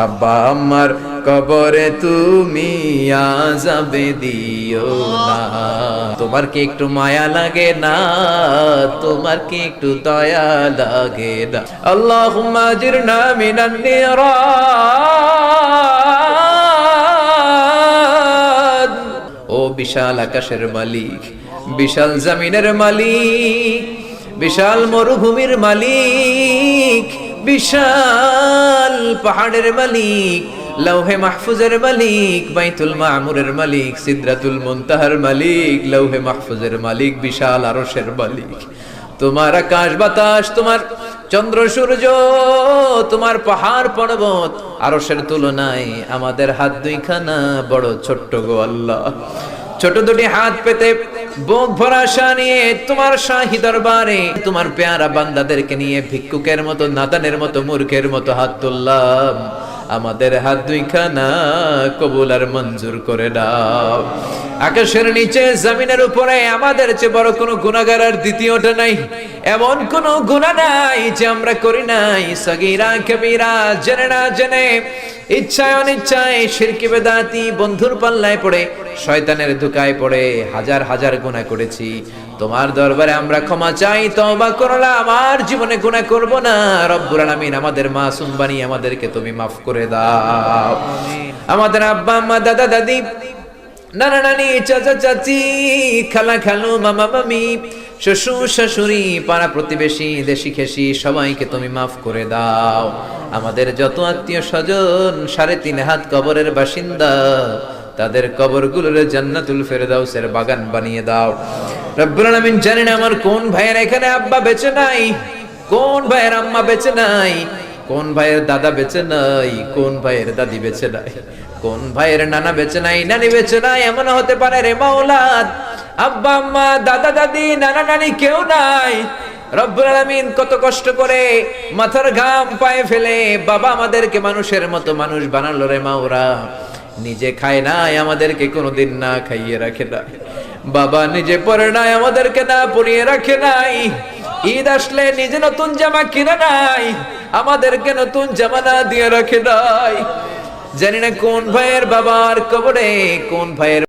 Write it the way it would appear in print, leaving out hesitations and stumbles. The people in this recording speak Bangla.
আব্বা আম্মার কবরে তুমি আযাবে দিও না। তোমার কি একটু মায়া লাগে না? তোমার কি একটু দয়া লাগে না? আল্লাহুম্মা আজিরনা মিনান নিরান। ও বিশাল আকাশের মালিক, বিশাল জমিনের মালিক, বিশাল মরুভূমির মালিক, বিশাল পাহাড়ের মালিক, লৌহে মাহফুজের মালিক, বাইতুল মামুরের মালিক, সিদরাতুল মুনতাহার মালিক, লৌহে মাহফুজের মালিক, বিশাল আরশের মালিক। তোমার আকাশ বাতাস, তোমার চন্দ্র সূর্য, তোমার পাহাড় পর্বত আরশের তুলনায় আমাদের হাত দুইখানা বড় ছোট্ট গো আল্লাহ। ছোট দুটি হাত পেতে বুক ভরা আশা নিয়ে তোমার শাহী দরবারে তোমার পেয়ারা বান্দাদেরকে নিয়ে ভিক্ষুকের মতো, নাদানের মতো, মূর্খের মতো হাত তুললাম। আমাদের হাত দুইখানা কবুল আর মঞ্জুর করে দাও। আকাশের নিচে জমিনের উপরে আমাদের চেয়ে বড় কোনো গুনাহগার আর দ্বিতীয়টা নাই। এমন কোনো গুনাহ নাই যে আমরা করি নাই, সগীরা কবিরা, জেনে না জেনে, ইচ্ছায় অনিচ্ছায়, শিরকি বেদাতি, বন্ধুর পাল্লায় পড়ে, শয়তানের ধোঁকায় পড়ে হাজার হাজার গুনাহ করেছি। তোমার দরবারে আমরা ক্ষমা চাই, তওবা করলাম, আর জীবনে গুনাহ করব না। রব্বুল আলামিন আমাদের মাসুম বানিয়ে আমাদেরকে তুমি মাফ করে দাও। আমাদের আব্বা আম্মা, দাদা দাদি, নানা নানি, চাচা চাচি, খালা খালু, মামা মামি, শ্বশুর শাশুড়ি, পাড়া প্রতিবেশী, দেশি খেসি, সবাইকে তুমি মাফ করে দাও। আমাদের যত আত্মীয় স্বজন 3.5 হাত কবরের বাসিন্দা, তাদের কবরগুলোর জান্নাতুল ফেরদাউসের বাগান বানিয়ে দাও। রব্বুল আলামিন, জানেন আমার কোন ভাইয়ের এখানে আব্বা বেঁচে নাই, কোন ভাইয়ের আম্মা বেঁচে নাই, কোন ভাইয়ের দাদা বেঁচে নাই, কোন ভাইয়ের দাদি বেঁচে নাই, কোন ভাইয়ের নানা বেঁচে নাই, নানি বেঁচে নাই। এমন হতে পারে রে মাওলা, আব্বা আম্মা, দাদা দাদি, নানা নানি কেউ নাই। রব্বুল আলামিন কত কষ্ট করে মাথার ঘাম পায়ে ফেলে বাবা আমাদেরকে মানুষের মতো মানুষ বানালো রে মাওলা। নিজে খায় নাই, আমাদেরকে কোনোদিন না খাইয়ে রাখে না। বাবা নিজে পরে নাই, আমাদেরকে না পরিয়ে রাখে নাই। ঈদ আসলে নিজে নতুন জামা কিনে নাই, আমাদেরকে নতুন জামা না দিয়ে রাখে নাই। জানি না কোন ভাইয়ের বাবার কবরে, কোন ভাইয়ের